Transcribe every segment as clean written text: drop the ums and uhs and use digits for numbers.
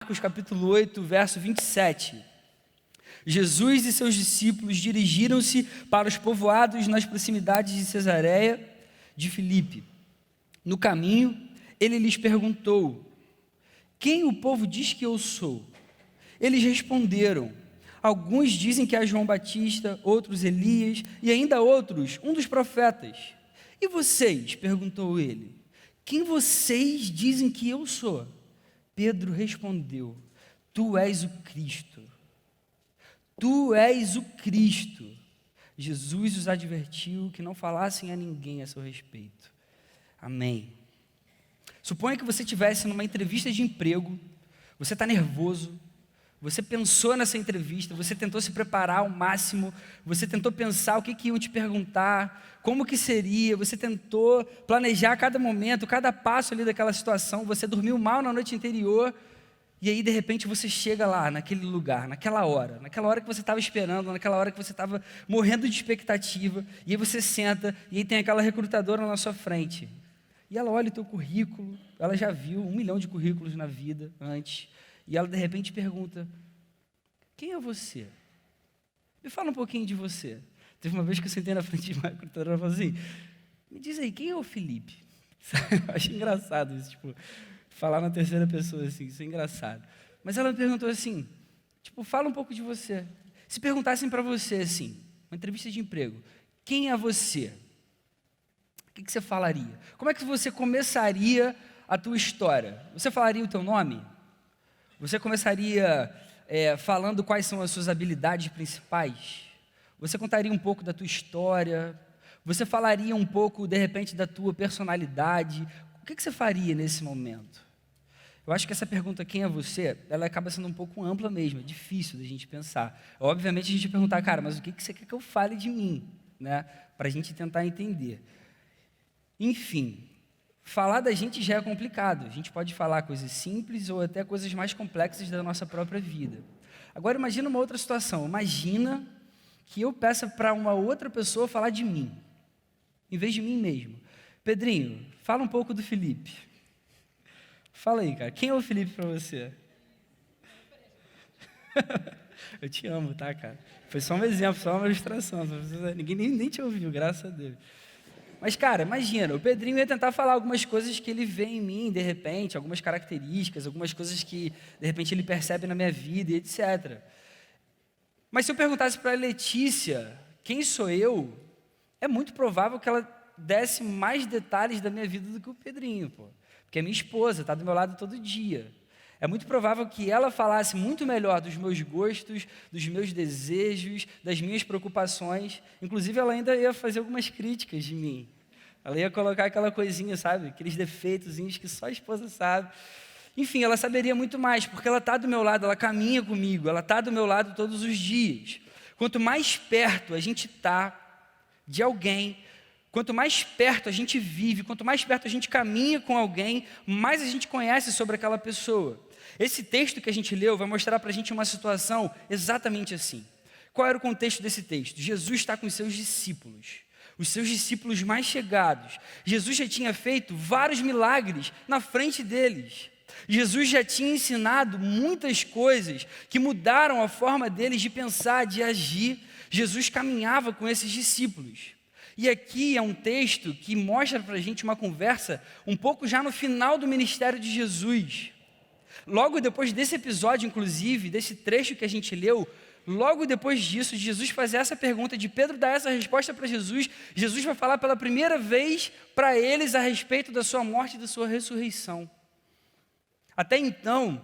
Marcos capítulo 8, verso 27. Jesus e seus discípulos dirigiram-se para os povoados nas proximidades de Cesareia de Filipe. No caminho, ele lhes perguntou: quem o povo diz que eu sou? Eles responderam: alguns dizem que é João Batista, outros Elias e ainda outros, um dos profetas. E vocês? Perguntou ele. Quem vocês dizem que eu sou? Pedro respondeu: tu és o Cristo. Tu és o Cristo. Jesus os advertiu que não falassem a ninguém a seu respeito. Amém. Suponha que você estivesse numa entrevista de emprego, você está nervoso, você pensou nessa entrevista, você tentou se preparar ao máximo, você tentou pensar o que iam te perguntar, como que seria, você tentou planejar cada momento, cada passo ali daquela situação, você dormiu mal na noite anterior, e aí de repente você chega lá, naquele lugar, naquela hora que você estava esperando, naquela hora que você estava morrendo de expectativa, e aí você senta, e aí tem aquela recrutadora na sua frente, e ela olha o teu currículo, ela já viu 1 milhão de currículos na vida antes, e ela de repente pergunta: quem é você? Me fala um pouquinho de você. Teve uma vez que eu sentei na frente de uma recrutadora e falei assim: me diz aí, quem é o Felipe? Eu achei engraçado isso, tipo, falar na terceira pessoa assim, isso é engraçado. Mas ela me perguntou assim, tipo, fala um pouco de você. Se perguntassem para você assim, uma entrevista de emprego, quem é você? O que você falaria? Como é que você começaria a tua história? Você falaria o teu nome? Você começaria falando quais são as suas habilidades principais? Você contaria um pouco da tua história? Você falaria um pouco, de repente, da tua personalidade? O que você faria nesse momento? Eu acho que essa pergunta, quem é você, ela acaba sendo um pouco ampla mesmo, é difícil da gente pensar. Obviamente a gente vai perguntar, cara, mas o que você quer que eu fale de mim? Né? Para a gente tentar entender. Enfim, falar da gente já é complicado. A gente pode falar coisas simples ou até coisas mais complexas da nossa própria vida. Agora imagina uma outra situação. Imagina que eu peça para uma outra pessoa falar de mim, em vez de mim mesmo. Pedrinho, fala um pouco do Felipe. Fala aí, cara. Quem é o Felipe para você? Eu te amo, tá, cara? Foi só um exemplo, só uma ilustração. Ninguém nem te ouviu, graças a Deus. Mas, cara, imagina, o Pedrinho ia tentar falar algumas coisas que ele vê em mim, de repente, algumas características, algumas coisas que, de repente, ele percebe na minha vida, e etc. Mas se eu perguntasse para a Letícia, quem sou eu, é muito provável que ela desse mais detalhes da minha vida do que o Pedrinho, pô. Porque é minha esposa, está do meu lado todo dia. É muito provável que ela falasse muito melhor dos meus gostos, dos meus desejos, das minhas preocupações. Inclusive, ela ainda ia fazer algumas críticas de mim. Ela ia colocar aquela coisinha, sabe? Aqueles defeitozinhos que só a esposa sabe. Enfim, ela saberia muito mais, porque ela está do meu lado, ela caminha comigo, ela está do meu lado todos os dias. Quanto mais perto a gente está de alguém, quanto mais perto a gente vive, quanto mais perto a gente caminha com alguém, mais a gente conhece sobre aquela pessoa. Esse texto que a gente leu vai mostrar para a gente uma situação exatamente assim. Qual era o contexto desse texto? Jesus está com os seus discípulos mais chegados. Jesus já tinha feito vários milagres na frente deles. Jesus já tinha ensinado muitas coisas que mudaram a forma deles de pensar, de agir. Jesus caminhava com esses discípulos. E aqui é um texto que mostra para a gente uma conversa um pouco já no final do ministério de Jesus. Logo depois desse episódio, inclusive, desse trecho que a gente leu, logo depois disso, de Jesus fazer essa pergunta, de Pedro dar essa resposta para Jesus, Jesus vai falar pela primeira vez para eles a respeito da sua morte e da sua ressurreição. Até então,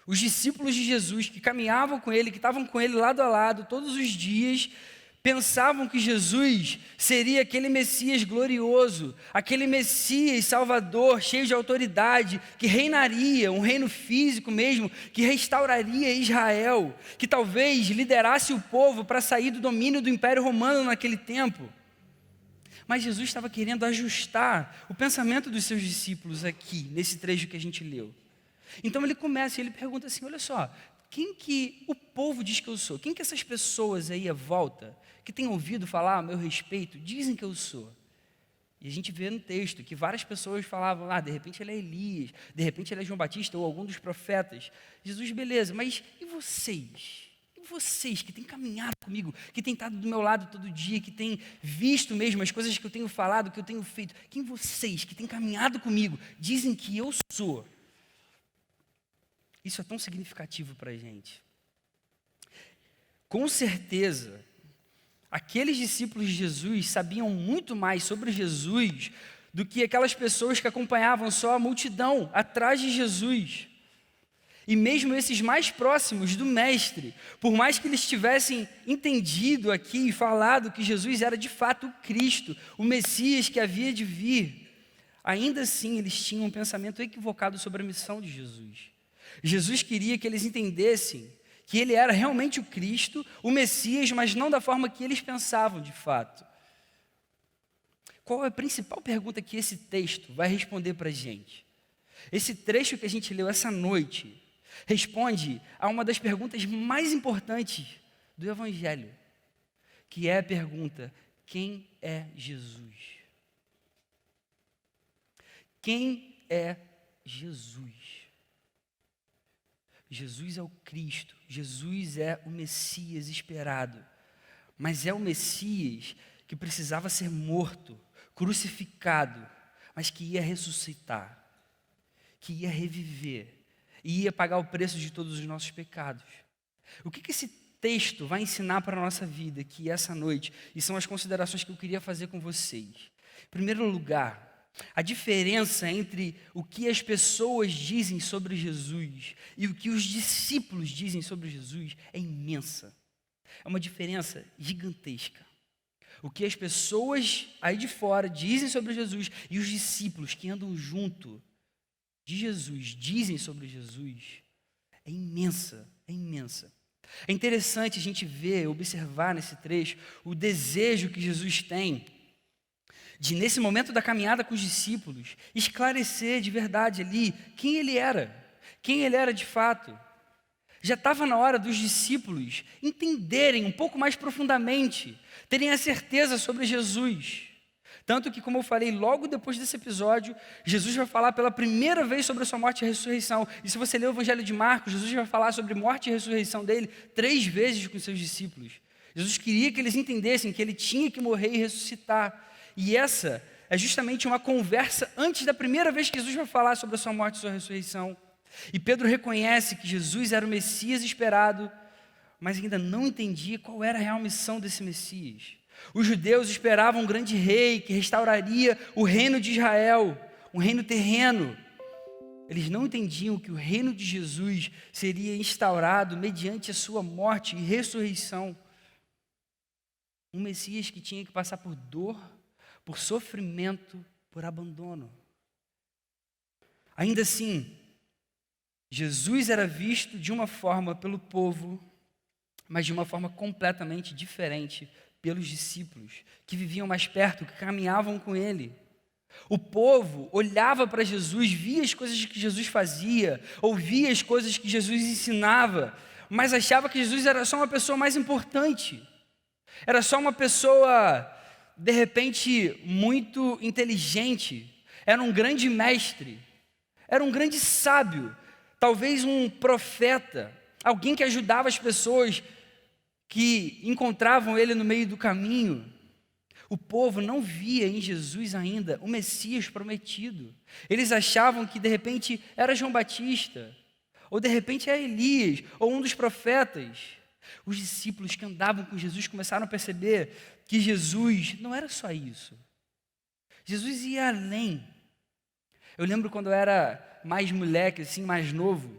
os discípulos de Jesus que caminhavam com ele, que estavam com ele lado a lado todos os dias, pensavam que Jesus seria aquele Messias glorioso, aquele Messias salvador, cheio de autoridade, que reinaria, um reino físico mesmo, que restauraria Israel, que talvez liderasse o povo para sair do domínio do Império Romano naquele tempo. Mas Jesus estava querendo ajustar o pensamento dos seus discípulos aqui, nesse trecho que a gente leu. Então ele começa e ele pergunta assim, olha só, quem que o povo diz que eu sou? Quem que essas pessoas aí à volta, que têm ouvido falar a meu respeito, dizem que eu sou? E a gente vê no texto que várias pessoas falavam, de repente ele é Elias, de repente ele é João Batista ou algum dos profetas. Jesus, beleza, mas e vocês? E vocês que têm caminhado comigo, que têm estado do meu lado todo dia, que têm visto mesmo as coisas que eu tenho falado, que eu tenho feito? Quem vocês que têm caminhado comigo dizem que eu sou? Isso é tão significativo para a gente. Com certeza, aqueles discípulos de Jesus sabiam muito mais sobre Jesus do que aquelas pessoas que acompanhavam só a multidão atrás de Jesus. E mesmo esses mais próximos do Mestre, por mais que eles tivessem entendido aqui e falado que Jesus era de fato o Cristo, o Messias que havia de vir, ainda assim eles tinham um pensamento equivocado sobre a missão de Jesus. Jesus queria que eles entendessem que ele era realmente o Cristo, o Messias, mas não da forma que eles pensavam de fato. Qual é a principal pergunta que esse texto vai responder para a gente? Esse trecho que a gente leu essa noite responde a uma das perguntas mais importantes do Evangelho, que é a pergunta: quem é Jesus? Quem é Jesus? Jesus é o Cristo, Jesus é o Messias esperado, mas é o Messias que precisava ser morto, crucificado, mas que ia ressuscitar, que ia reviver e ia pagar o preço de todos os nossos pecados. O que esse texto vai ensinar para a nossa vida aqui essa noite? E são as considerações que eu queria fazer com vocês. Em primeiro lugar, a diferença entre o que as pessoas dizem sobre Jesus e o que os discípulos dizem sobre Jesus é imensa. É uma diferença gigantesca. O que as pessoas aí de fora dizem sobre Jesus e os discípulos que andam junto de Jesus dizem sobre Jesus é imensa, é imensa. É interessante a gente ver, observar nesse trecho o desejo que Jesus tem de, nesse momento da caminhada com os discípulos, esclarecer de verdade ali quem ele era de fato. Já estava na hora dos discípulos entenderem um pouco mais profundamente, terem a certeza sobre Jesus. Tanto que, como eu falei, logo depois desse episódio, Jesus vai falar pela primeira vez sobre a sua morte e ressurreição. E se você ler o Evangelho de Marcos, Jesus vai falar sobre morte e ressurreição dele 3 vezes com seus discípulos. Jesus queria que eles entendessem que ele tinha que morrer e ressuscitar. E essa é justamente uma conversa antes da primeira vez que Jesus vai falar sobre a sua morte e sua ressurreição. E Pedro reconhece que Jesus era o Messias esperado, mas ainda não entendia qual era a real missão desse Messias. Os judeus esperavam um grande rei que restauraria o reino de Israel, um reino terreno. Eles não entendiam que o reino de Jesus seria instaurado mediante a sua morte e ressurreição. Um Messias que tinha que passar por dor, por sofrimento, por abandono. Ainda assim, Jesus era visto de uma forma pelo povo, mas de uma forma completamente diferente pelos discípulos, que viviam mais perto, que caminhavam com ele. O povo olhava para Jesus, via as coisas que Jesus fazia, ouvia as coisas que Jesus ensinava, mas achava que Jesus era só uma pessoa mais importante. Era só uma pessoa, de repente, muito inteligente. Era um grande mestre. Era um grande sábio. Talvez um profeta. Alguém que ajudava as pessoas que encontravam ele no meio do caminho. O povo não via em Jesus ainda o Messias prometido. Eles achavam que de repente era João Batista, ou de repente é Elias, ou um dos profetas. Os discípulos que andavam com Jesus começaram a perceber que Jesus não era só isso. Jesus ia além. Eu lembro quando eu era mais moleque, assim, mais novo,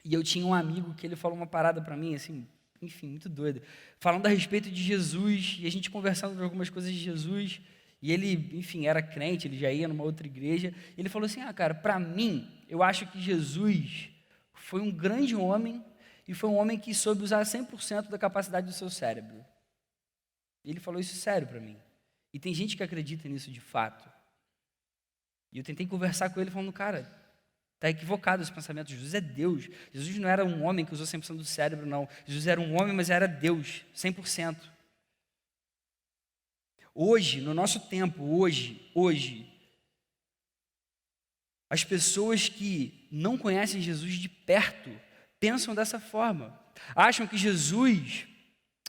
e eu tinha um amigo que ele falou uma parada para mim, assim, enfim, muito doida, falando a respeito de Jesus, e a gente conversando sobre algumas coisas de Jesus, e ele, enfim, era crente, ele já ia numa outra igreja, e ele falou assim, cara, para mim, eu acho que Jesus foi um grande homem, e foi um homem que soube usar 100% da capacidade do seu cérebro. Ele falou isso sério para mim. E tem gente que acredita nisso de fato. E eu tentei conversar com ele falando, cara, está equivocado esse pensamento. Jesus é Deus. Jesus não era um homem que usou 100% do cérebro, não. Jesus era um homem, mas era Deus, 100%. Hoje, no nosso tempo, hoje, as pessoas que não conhecem Jesus de perto pensam dessa forma. Acham que Jesus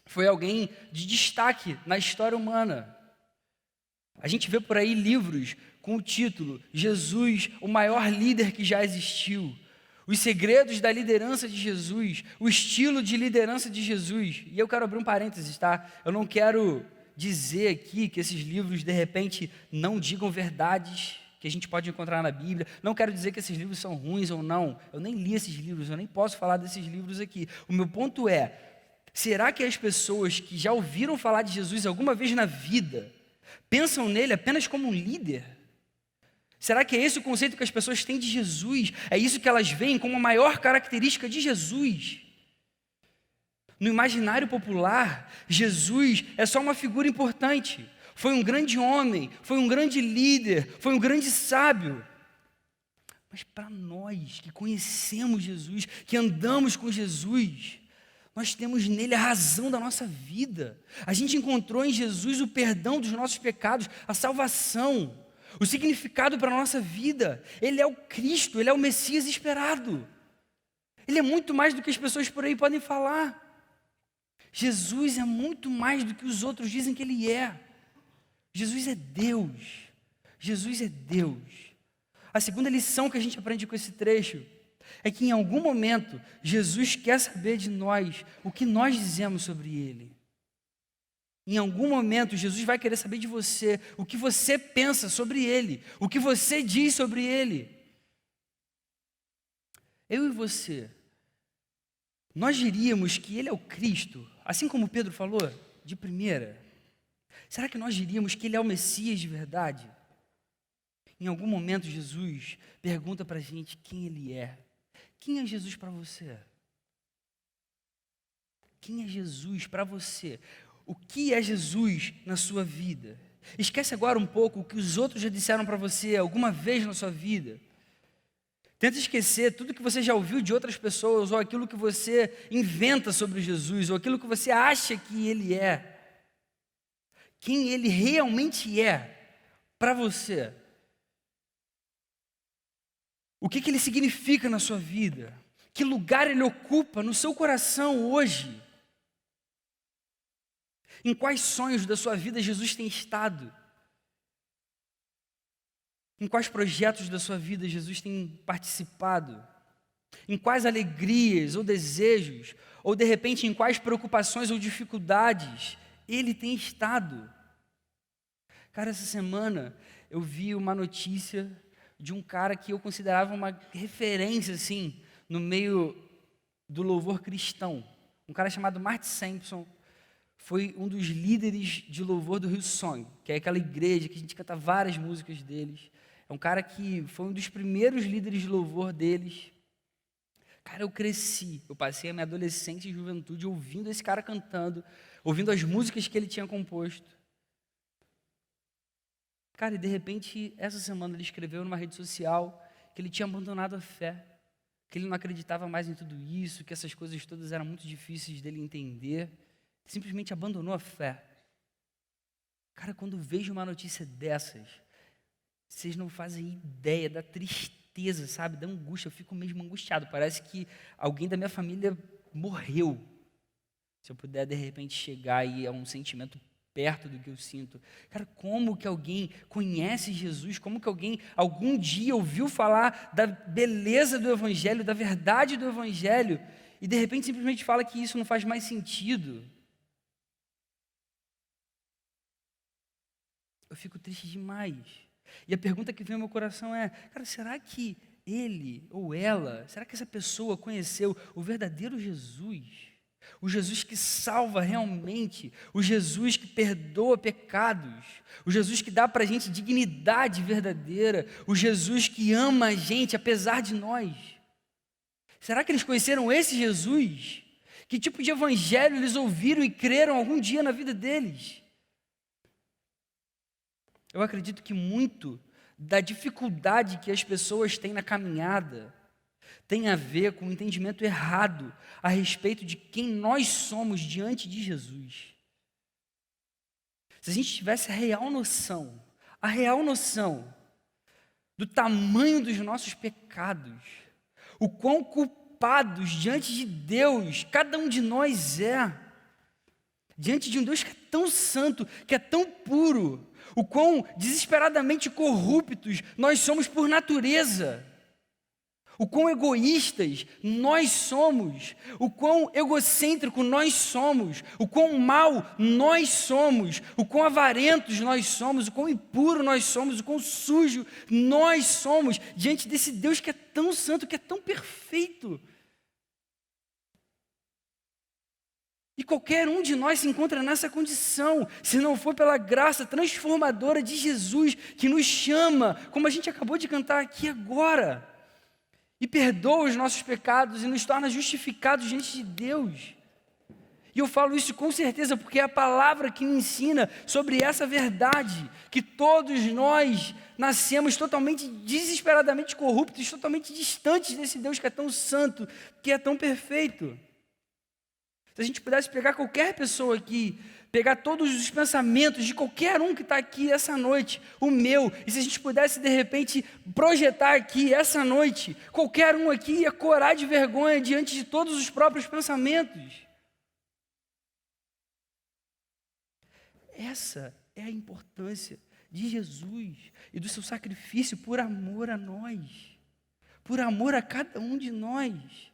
foi alguém de destaque na história humana. A gente vê por aí livros com o título Jesus, o maior líder que já existiu. Os segredos da liderança de Jesus, o estilo de liderança de Jesus. E eu quero abrir um parênteses, tá? Eu não quero dizer aqui que esses livros, de repente, não digam verdades que a gente pode encontrar na Bíblia. Não quero dizer que esses livros são ruins ou não. Eu nem li esses livros, eu nem posso falar desses livros aqui. O meu ponto é, será que as pessoas que já ouviram falar de Jesus alguma vez na vida, pensam nele apenas como um líder? Será que é esse o conceito que as pessoas têm de Jesus? É isso que elas veem como a maior característica de Jesus? No imaginário popular, Jesus é só uma figura importante. Foi um grande homem, foi um grande líder, foi um grande sábio. Mas para nós que conhecemos Jesus, que andamos com Jesus, nós temos nele a razão da nossa vida. A gente encontrou em Jesus o perdão dos nossos pecados, a salvação, o significado para a nossa vida. Ele é o Cristo, ele é o Messias esperado. Ele é muito mais do que as pessoas por aí podem falar. Jesus é muito mais do que os outros dizem que ele é. Jesus é Deus. Jesus é Deus. A segunda lição que a gente aprende com esse trecho é que em algum momento Jesus quer saber de nós o que nós dizemos sobre ele. Em algum momento Jesus vai querer saber de você o que você pensa sobre ele, o que você diz sobre ele. Eu e você, nós diríamos que ele é o Cristo, assim como Pedro falou, de primeira. Será que nós diríamos que ele é o Messias de verdade? Em algum momento Jesus pergunta para a gente quem ele é. Quem é Jesus para você? Quem é Jesus para você? O que é Jesus na sua vida? Esquece agora um pouco o que os outros já disseram para você alguma vez na sua vida. Tenta esquecer tudo que você já ouviu de outras pessoas, ou aquilo que você inventa sobre Jesus, ou aquilo que você acha que ele é. Quem ele realmente é para você. O que ele significa na sua vida? Que lugar ele ocupa no seu coração hoje? Em quais sonhos da sua vida Jesus tem estado? Em quais projetos da sua vida Jesus tem participado? Em quais alegrias ou desejos, ou de repente em quais preocupações ou dificuldades ele tem estado? Cara, essa semana eu vi uma notícia de um cara que eu considerava uma referência, assim, no meio do louvor cristão. Um cara chamado Marty Sampson, foi um dos líderes de louvor do Hillsong, que é aquela igreja que a gente canta várias músicas deles. É um cara que foi um dos primeiros líderes de louvor deles. Cara, eu cresci, eu passei a minha adolescência e juventude ouvindo esse cara cantando, ouvindo as músicas que ele tinha composto. Cara, e de repente, essa semana ele escreveu numa rede social que ele tinha abandonado a fé, que ele não acreditava mais em tudo isso, que essas coisas todas eram muito difíceis dele entender. Simplesmente abandonou a fé. Cara, quando vejo uma notícia dessas, vocês não fazem ideia da tristeza, sabe? Da angústia, eu fico mesmo angustiado. Parece que alguém da minha família morreu. Se eu puder, de repente, chegar aí a um sentimento perto do que eu sinto. Cara, como que alguém conhece Jesus? Como que alguém algum dia ouviu falar da beleza do Evangelho, da verdade do Evangelho, e de repente simplesmente fala que isso não faz mais sentido? Eu fico triste demais. E a pergunta que vem ao meu coração é, cara, será que ele ou ela, será que essa pessoa conheceu o verdadeiro Jesus? O Jesus que salva realmente, o Jesus que perdoa pecados, o Jesus que dá para a gente dignidade verdadeira, o Jesus que ama a gente apesar de nós. Será que eles conheceram esse Jesus? Que tipo de evangelho eles ouviram e creram algum dia na vida deles? Eu acredito que muito da dificuldade que as pessoas têm na caminhada tem a ver com o entendimento errado a respeito de quem nós somos diante de Jesus. Se a gente tivesse a real noção do tamanho dos nossos pecados, o quão culpados diante de Deus cada um de nós é, diante de um Deus que é tão santo, que é tão puro, o quão desesperadamente corruptos nós somos por natureza, o quão egoístas nós somos, o quão egocêntrico nós somos, o quão mau nós somos, o quão avarentos nós somos, o quão impuro nós somos, o quão sujo nós somos, diante desse Deus que é tão santo, que é tão perfeito. E qualquer um de nós se encontra nessa condição, se não for pela graça transformadora de Jesus, que nos chama, como a gente acabou de cantar aqui agora, e perdoa os nossos pecados e nos torna justificados diante de Deus. E eu falo isso com certeza porque é a palavra que me ensina sobre essa verdade, que todos nós nascemos totalmente, desesperadamente corruptos, totalmente distantes desse Deus que é tão santo, que é tão perfeito. Se a gente pudesse pegar qualquer pessoa aqui, pegar todos os pensamentos de qualquer um que está aqui essa noite, o meu, e se a gente pudesse de repente projetar aqui essa noite, qualquer um aqui ia corar de vergonha diante de todos os próprios pensamentos. Essa é a importância de Jesus e do seu sacrifício por amor a nós, por amor a cada um de nós,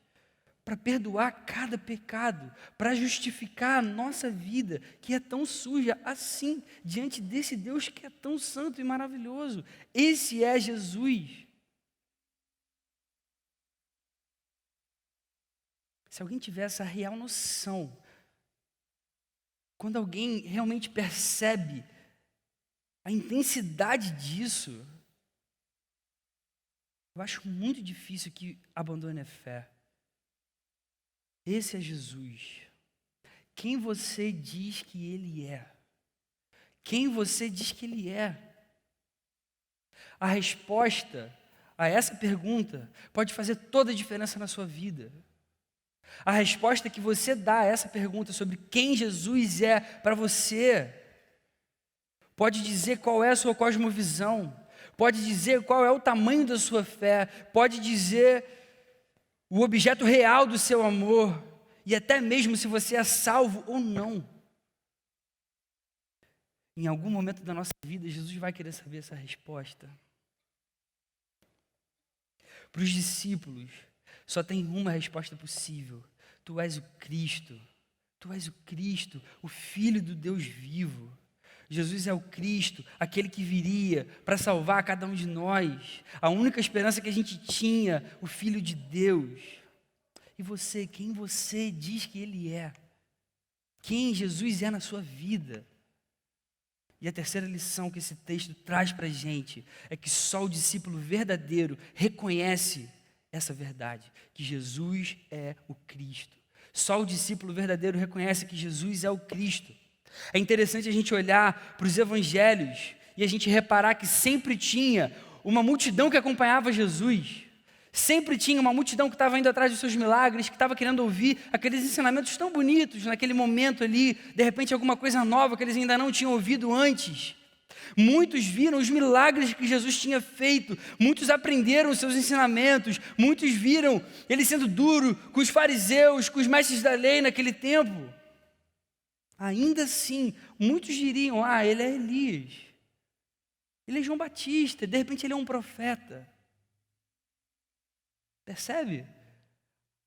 para perdoar cada pecado, para justificar a nossa vida, que é tão suja assim, diante desse Deus que é tão santo e maravilhoso. Esse é Jesus. Se alguém tiver essa real noção, quando alguém realmente percebe a intensidade disso, eu acho muito difícil que abandone a fé. Esse é Jesus. Quem você diz que Ele é? Quem você diz que Ele é? A resposta a essa pergunta pode fazer toda a diferença na sua vida. A resposta que você dá a essa pergunta sobre quem Jesus é para você pode dizer qual é a sua cosmovisão, pode dizer qual é o tamanho da sua fé, pode dizer o objeto real do seu amor, e até mesmo se você é salvo ou não. Em algum momento da nossa vida, Jesus vai querer saber essa resposta. Para os discípulos, só tem uma resposta possível: Tu és o Cristo, Tu és o Cristo, o Filho do Deus vivo. Jesus é o Cristo, aquele que viria para salvar cada um de nós, a única esperança que a gente tinha, o Filho de Deus. E você, quem você diz que Ele é? Quem Jesus é na sua vida? E a terceira lição que esse texto traz para a gente é que só o discípulo verdadeiro reconhece essa verdade, que Jesus é o Cristo. Só o discípulo verdadeiro reconhece que Jesus é o Cristo. É interessante a gente olhar para os evangelhos e a gente reparar que sempre tinha uma multidão que acompanhava Jesus. Sempre tinha uma multidão que estava indo atrás dos seus milagres, que estava querendo ouvir aqueles ensinamentos tão bonitos naquele momento ali, de repente alguma coisa nova que eles ainda não tinham ouvido antes. Muitos viram os milagres que Jesus tinha feito, muitos aprenderam os seus ensinamentos, muitos viram ele sendo duro com os fariseus, com os mestres da lei naquele tempo. Ainda assim, muitos diriam: ele é Elias, ele é João Batista, de repente ele é um profeta. Percebe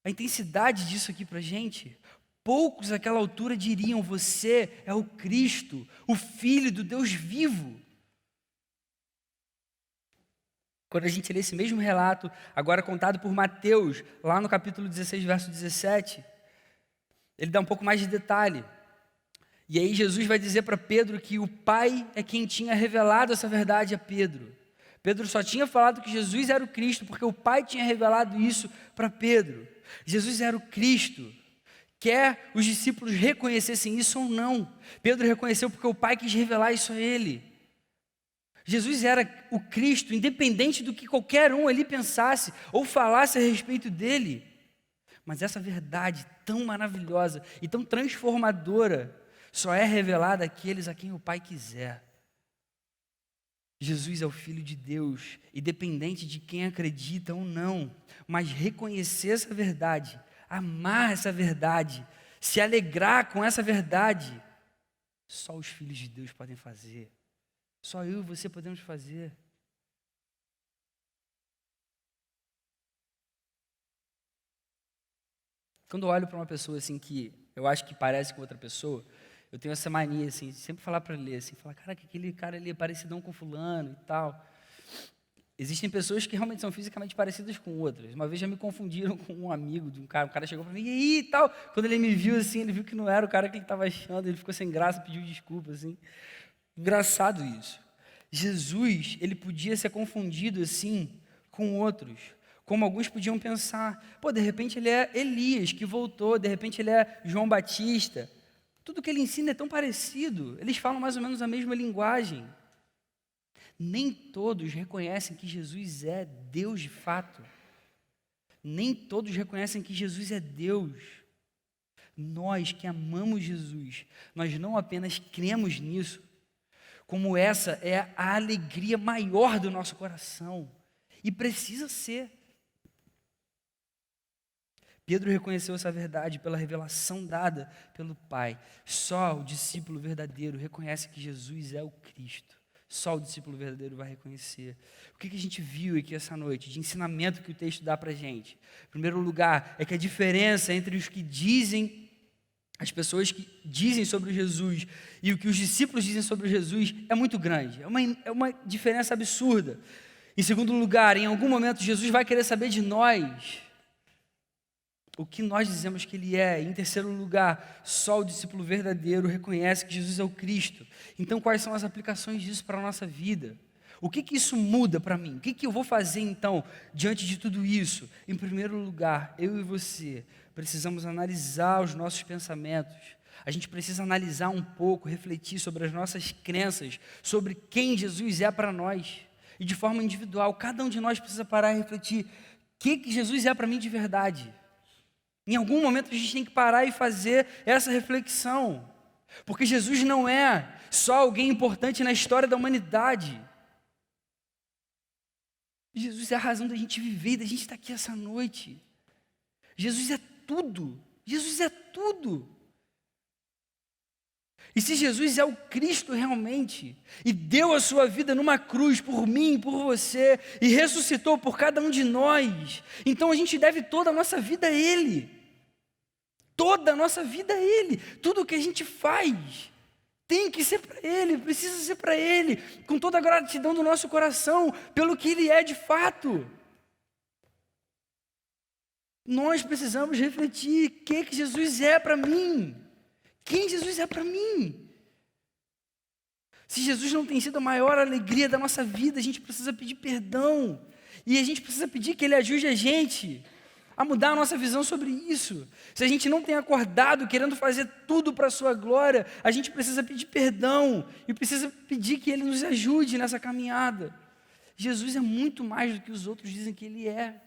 a intensidade disso aqui para a gente? Poucos àquela altura diriam: você é o Cristo, o Filho do Deus vivo. Quando a gente lê esse mesmo relato, agora contado por Mateus, lá no capítulo 16, verso 17, ele dá um pouco mais de detalhe. E aí Jesus vai dizer para Pedro que o Pai é quem tinha revelado essa verdade a Pedro. Pedro só tinha falado que Jesus era o Cristo porque o Pai tinha revelado isso para Pedro. Jesus era o Cristo. Quer os discípulos reconhecessem isso ou não. Pedro reconheceu porque o Pai quis revelar isso a ele. Jesus era o Cristo, independente do que qualquer um ali pensasse ou falasse a respeito dele. Mas essa verdade tão maravilhosa e tão transformadora só é revelada àqueles a quem o Pai quiser. Jesus é o Filho de Deus, independente de quem acredita ou não, mas reconhecer essa verdade, amar essa verdade, se alegrar com essa verdade, só os filhos de Deus podem fazer. Só eu e você podemos fazer. Quando eu olho para uma pessoa assim que eu acho que parece com outra pessoa, eu tenho essa mania assim, de sempre falar para ele assim, falar, cara, que aquele cara ali é parecidão com fulano e tal. Existem pessoas que realmente são fisicamente parecidas com outras. Uma vez já me confundiram com um amigo de um cara chegou para mim, e aí, e tal. Quando ele me viu assim, ele viu que não era o cara que ele estava achando, ele ficou sem graça, pediu desculpa, assim. Engraçado isso. Jesus, ele podia ser confundido assim com outros, como alguns podiam pensar, pô, de repente ele é Elias que voltou, de repente ele é João Batista. Tudo que ele ensina é tão parecido, eles falam mais ou menos a mesma linguagem. Nem todos reconhecem que Jesus é Deus de fato. Nem todos reconhecem que Jesus é Deus. Nós que amamos Jesus, nós não apenas cremos nisso, como essa é a alegria maior do nosso coração. E precisa ser. Pedro reconheceu essa verdade pela revelação dada pelo Pai. Só o discípulo verdadeiro reconhece que Jesus é o Cristo. Só o discípulo verdadeiro vai reconhecer. O que a gente viu aqui essa noite, de ensinamento que o texto dá para a gente? Em primeiro lugar, é que a diferença entre os que dizem, as pessoas que dizem sobre Jesus e o que os discípulos dizem sobre Jesus é muito grande. É uma diferença absurda. Em segundo lugar, em algum momento Jesus vai querer saber de nós o que nós dizemos que Ele é. Em terceiro lugar, só o discípulo verdadeiro reconhece que Jesus é o Cristo. Então, quais são as aplicações disso para a nossa vida? O que isso muda para mim? O que eu vou fazer, então, diante de tudo isso? Em primeiro lugar, eu e você precisamos analisar os nossos pensamentos. A gente precisa analisar um pouco, refletir sobre as nossas crenças, sobre quem Jesus é para nós. E de forma individual, cada um de nós precisa parar e refletir o que Jesus é para mim de verdade. Em algum momento a gente tem que parar e fazer essa reflexão, porque Jesus não é só alguém importante na história da humanidade. Jesus é a razão da gente viver e da gente estar aqui essa noite. Jesus é tudo. Jesus é tudo. E se Jesus é o Cristo realmente, e deu a sua vida numa cruz por mim, por você, e ressuscitou por cada um de nós, então a gente deve toda a nossa vida a Ele. Toda a nossa vida a Ele. Tudo o que a gente faz tem que ser para Ele, precisa ser para Ele, com toda a gratidão do nosso coração, pelo que Ele é de fato. Nós precisamos refletir o que Jesus é para mim. Quem Jesus é para mim? Se Jesus não tem sido a maior alegria da nossa vida, a gente precisa pedir perdão. E a gente precisa pedir que Ele ajude a gente a mudar a nossa visão sobre isso. Se a gente não tem acordado querendo fazer tudo para a sua glória, a gente precisa pedir perdão e precisa pedir que Ele nos ajude nessa caminhada. Jesus é muito mais do que os outros dizem que Ele é.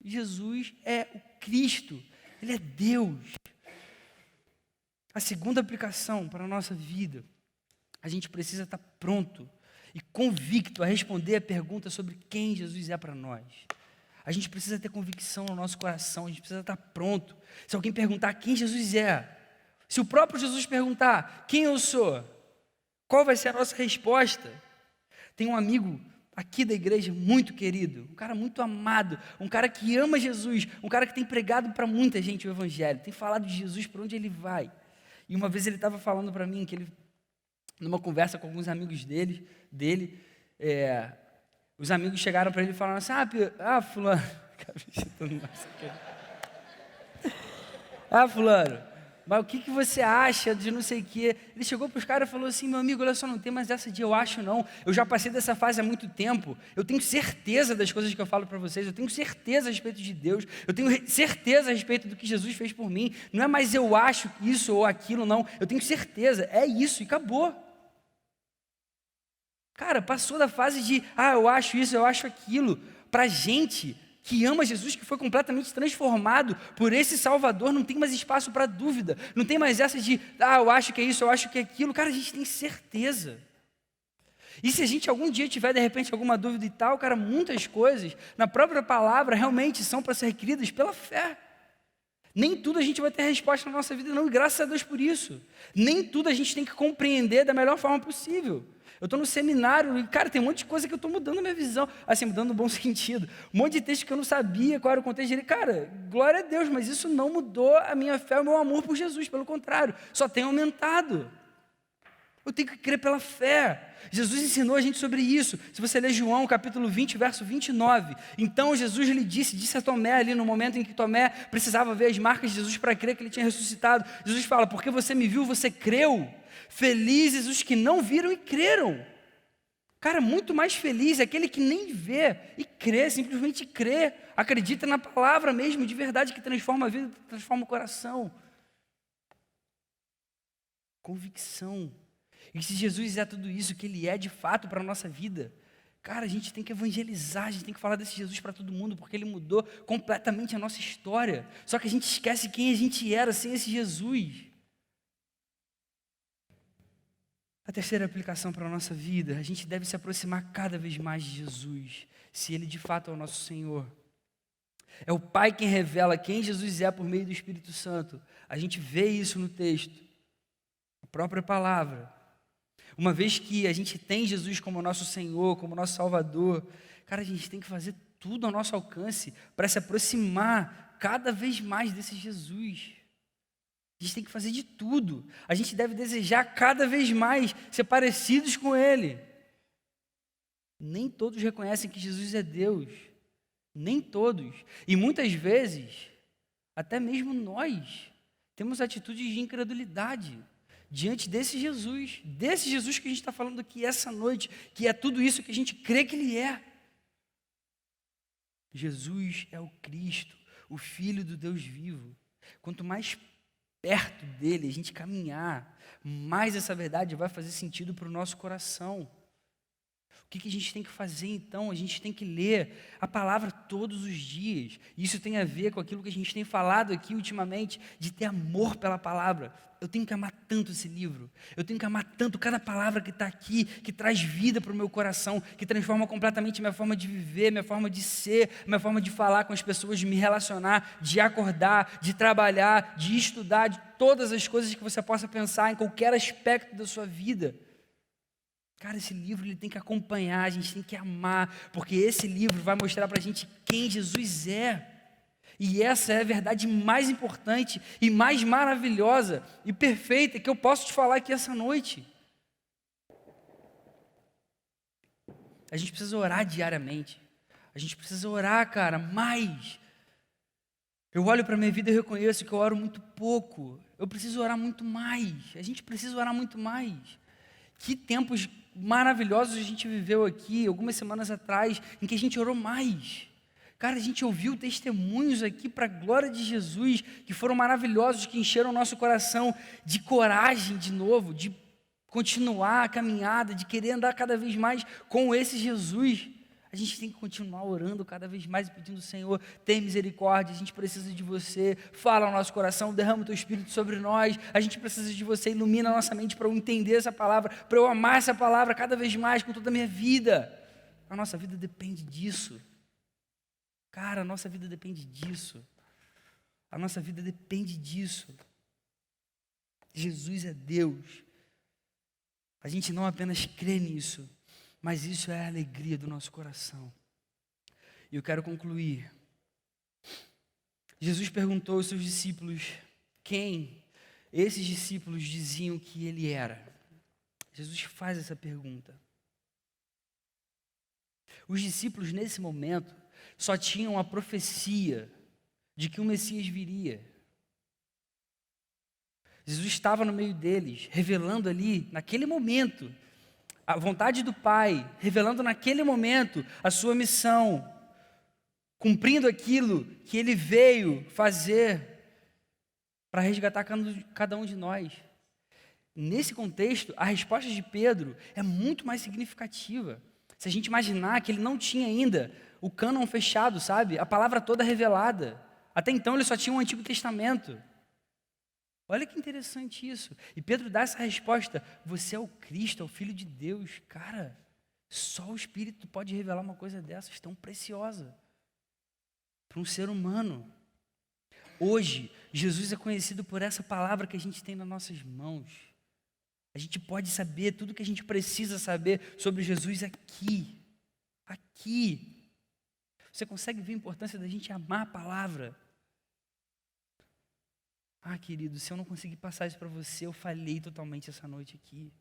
Jesus é o Cristo, Ele é Deus. A segunda aplicação para a nossa vida, a gente precisa estar pronto e convicto a responder a pergunta sobre quem Jesus é para nós. A gente precisa ter convicção no nosso coração, a gente precisa estar pronto. Se alguém perguntar quem Jesus é, se o próprio Jesus perguntar quem eu sou, qual vai ser a nossa resposta? Tem um amigo aqui da igreja muito querido, um cara muito amado, um cara que ama Jesus, um cara que tem pregado para muita gente o evangelho, tem falado de Jesus por onde ele vai. E uma vez ele estava falando para mim que ele, numa conversa com alguns amigos dele, os amigos chegaram para ele e falaram assim, fulano, fulano, mas o que você acha de não sei o quê? Ele chegou para os caras e falou assim, meu amigo, olha só, não tem mais essa de eu acho não, eu já passei dessa fase há muito tempo, eu tenho certeza das coisas que eu falo para vocês, eu tenho certeza a respeito de Deus, eu tenho certeza a respeito do que Jesus fez por mim, não é mais eu acho isso ou aquilo não, eu tenho certeza, é isso e acabou. Cara, passou da fase de, eu acho isso, eu acho aquilo. Para gente que ama Jesus, que foi completamente transformado por esse Salvador, não tem mais espaço para dúvida, não tem mais essa de, eu acho que é isso, eu acho que é aquilo. Cara, a gente tem certeza. E se a gente algum dia tiver, de repente, alguma dúvida e tal, cara, muitas coisas na própria palavra realmente são para ser requeridas pela fé. Nem tudo a gente vai ter resposta na nossa vida, não, e graças a Deus por isso. Nem tudo a gente tem que compreender da melhor forma possível. Eu estou no seminário e, cara, tem um monte de coisa que eu estou mudando a minha visão, assim, mudando no bom sentido. Um monte de texto que eu não sabia qual era o contexto dele. Cara, glória a Deus, mas isso não mudou a minha fé, o meu amor por Jesus, pelo contrário, só tem aumentado. Eu tenho que crer pela fé. Jesus ensinou a gente sobre isso. Se você ler João, capítulo 20, verso 29. Então Jesus lhe disse a Tomé ali no momento em que Tomé precisava ver as marcas de Jesus para crer que ele tinha ressuscitado. Jesus fala, porque você me viu, você creu. Felizes os que não viram e creram. Cara, muito mais feliz é aquele que nem vê e crê, simplesmente crê. Acredita na palavra mesmo, de verdade, que transforma a vida, transforma o coração. Convicção. E se Jesus é tudo isso que Ele é de fato para a nossa vida, cara, a gente tem que evangelizar, a gente tem que falar desse Jesus para todo mundo, porque Ele mudou completamente a nossa história. Só que a gente esquece quem a gente era sem esse Jesus. A terceira aplicação para a nossa vida, a gente deve se aproximar cada vez mais de Jesus, se Ele de fato é o nosso Senhor. É o Pai quem revela quem Jesus é por meio do Espírito Santo. A gente vê isso no texto, a própria palavra. Uma vez que a gente tem Jesus como nosso Senhor, como nosso Salvador, cara, a gente tem que fazer tudo ao nosso alcance para se aproximar cada vez mais desse Jesus. A gente tem que fazer de tudo. A gente deve desejar cada vez mais ser parecidos com Ele. Nem todos reconhecem que Jesus é Deus. Nem todos. E muitas vezes, até mesmo nós, temos atitudes de incredulidade diante desse Jesus que a gente está falando aqui essa noite, que é tudo isso que a gente crê que Ele é. Jesus é o Cristo, o Filho do Deus vivo. Quanto mais perto dele a gente caminhar, mais essa verdade vai fazer sentido para o nosso coração. O que a gente tem que fazer então? A gente tem que ler a palavra todos os dias. Isso tem a ver com aquilo que a gente tem falado aqui ultimamente, de ter amor pela palavra. Eu tenho que amar tanto esse livro. Eu tenho que amar tanto cada palavra que está aqui, que traz vida para o meu coração, que transforma completamente minha forma de viver, minha forma de ser, minha forma de falar com as pessoas, de me relacionar, de acordar, de trabalhar, de estudar, de todas as coisas que você possa pensar em qualquer aspecto da sua vida. Cara, esse livro ele tem que acompanhar, a gente tem que amar, porque esse livro vai mostrar para a gente quem Jesus é. E essa é a verdade mais importante e mais maravilhosa e perfeita que eu posso te falar aqui essa noite. A gente precisa orar diariamente. A gente precisa orar, cara, mais. Eu olho para a minha vida e reconheço que eu oro muito pouco. Eu preciso orar muito mais. A gente precisa orar muito mais. Que tempos maravilhosos a gente viveu aqui, algumas semanas atrás, em que a gente orou mais. Cara, a gente ouviu testemunhos aqui para a glória de Jesus, que foram maravilhosos, que encheram o nosso coração de coragem de novo, de continuar a caminhada, de querer andar cada vez mais com esse Jesus. A gente tem que continuar orando cada vez mais e pedindo, Senhor, tem misericórdia, a gente precisa de você, fala ao nosso coração, derrama o teu Espírito sobre nós, a gente precisa de você, ilumina a nossa mente para eu entender essa palavra, para eu amar essa palavra cada vez mais com toda a minha vida. A nossa vida depende disso. Cara, a nossa vida depende disso. A nossa vida depende disso. Jesus é Deus. A gente não apenas crê nisso, mas isso é a alegria do nosso coração. E eu quero concluir. Jesus perguntou aos seus discípulos quem esses discípulos diziam que ele era. Jesus faz essa pergunta. Os discípulos, nesse momento, só tinham a profecia de que o Messias viria. Jesus estava no meio deles, revelando ali, naquele momento, a vontade do Pai, revelando naquele momento a sua missão, cumprindo aquilo que Ele veio fazer para resgatar cada um de nós. Nesse contexto, a resposta de Pedro é muito mais significativa. Se a gente imaginar que ele não tinha ainda o cânon fechado, sabe? A palavra toda revelada. Até então ele só tinha o Antigo Testamento. Olha que interessante isso. E Pedro dá essa resposta: você é o Cristo, é o Filho de Deus. Cara, só o Espírito pode revelar uma coisa dessas tão preciosa para um ser humano. Hoje, Jesus é conhecido por essa palavra que a gente tem nas nossas mãos. A gente pode saber tudo que a gente precisa saber sobre Jesus aqui. Aqui. Você consegue ver a importância da gente amar a palavra? Querido, se eu não conseguir passar isso para você, eu falhei totalmente essa noite aqui.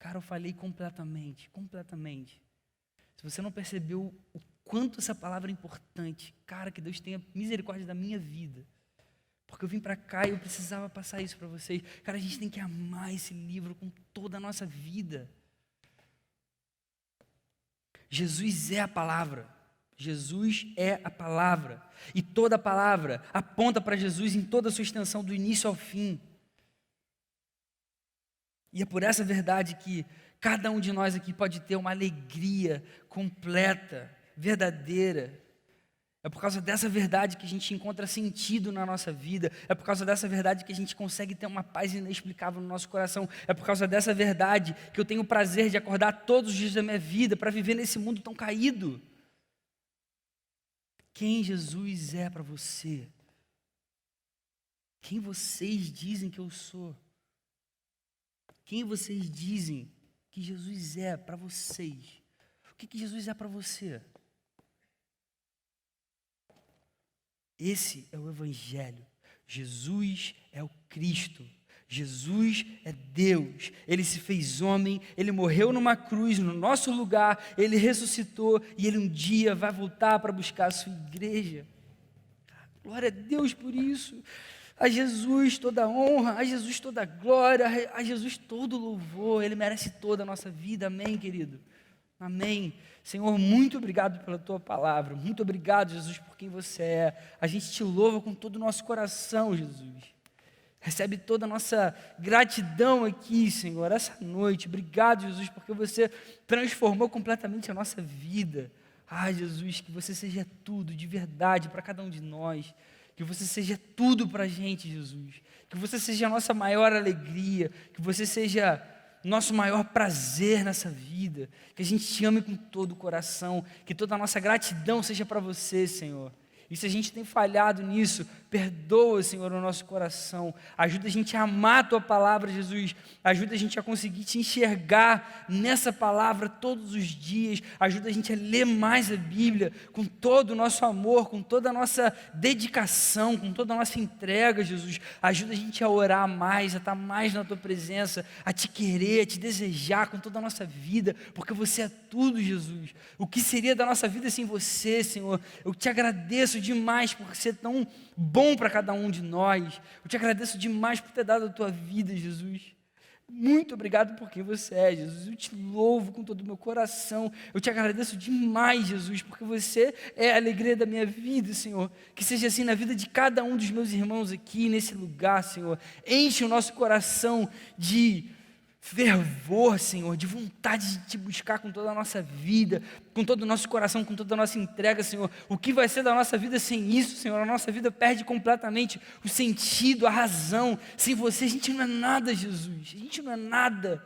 Cara, eu falhei completamente, completamente. Se você não percebeu o quanto essa palavra é importante, cara, que Deus tenha misericórdia da minha vida. Porque eu vim para cá e eu precisava passar isso para vocês. Cara, a gente tem que amar esse livro com toda a nossa vida. Jesus é a palavra. Jesus é a palavra. E toda a palavra aponta para Jesus em toda a sua extensão, do início ao fim. E é por essa verdade que cada um de nós aqui pode ter uma alegria completa, verdadeira. É por causa dessa verdade que a gente encontra sentido na nossa vida. É por causa dessa verdade que a gente consegue ter uma paz inexplicável no nosso coração. É por causa dessa verdade que eu tenho o prazer de acordar todos os dias da minha vida para viver nesse mundo tão caído. Quem Jesus é para você? Quem vocês dizem que eu sou? Quem vocês dizem que Jesus é para vocês? O que Jesus é para você? Esse é o Evangelho. Jesus é o Cristo. Jesus é Deus. Ele se fez homem, ele morreu numa cruz no nosso lugar, ele ressuscitou e ele um dia vai voltar para buscar a sua igreja. Glória a Deus por isso. A Jesus toda a honra, a Jesus toda a glória, a Jesus todo o louvor. Ele merece toda a nossa vida. Amém, querido? Amém. Senhor, muito obrigado pela tua palavra. Muito obrigado, Jesus, por quem você é. A gente te louva com todo o nosso coração, Jesus. Recebe toda a nossa gratidão aqui, Senhor, essa noite. Obrigado, Jesus, porque você transformou completamente a nossa vida. Jesus, que você seja tudo de verdade para cada um de nós. Que você seja tudo para a gente, Jesus. Que você seja a nossa maior alegria. Que você seja nosso maior prazer nessa vida. Que a gente te ame com todo o coração. Que toda a nossa gratidão seja para você, Senhor. E se a gente tem falhado nisso, perdoa, Senhor, o nosso coração. Ajuda a gente a amar a tua palavra, Jesus. Ajuda a gente a conseguir te enxergar nessa palavra todos os dias. Ajuda a gente a ler mais a Bíblia com todo o nosso amor, com toda a nossa dedicação, com toda a nossa entrega, Jesus. Ajuda a gente a orar mais, a estar mais na tua presença, a te querer, a te desejar com toda a nossa vida, porque você é tudo, Jesus. O que seria da nossa vida sem você, Senhor? Eu te agradeço demais por ser tão bom para cada um de nós. Eu te agradeço demais por ter dado a tua vida, Jesus. Muito obrigado por quem você é, Jesus. Eu te louvo com todo o meu coração. Eu te agradeço demais, Jesus, porque você é a alegria da minha vida, Senhor. Que seja assim na vida de cada um dos meus irmãos aqui, nesse lugar, Senhor. Enche o nosso coração de fervor, Senhor, de vontade de te buscar com toda a nossa vida, com todo o nosso coração, com toda a nossa entrega, Senhor. O que vai ser da nossa vida sem isso, Senhor? A nossa vida perde completamente o sentido, a razão. Sem você a gente não é nada, Jesus. A gente não é nada.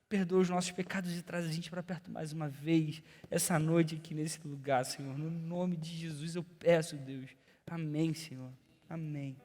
Perdoa os nossos pecados e traz a gente para perto mais uma vez, essa noite aqui nesse lugar, Senhor. No nome de Jesus eu peço, Deus. Amém, Senhor. Amém.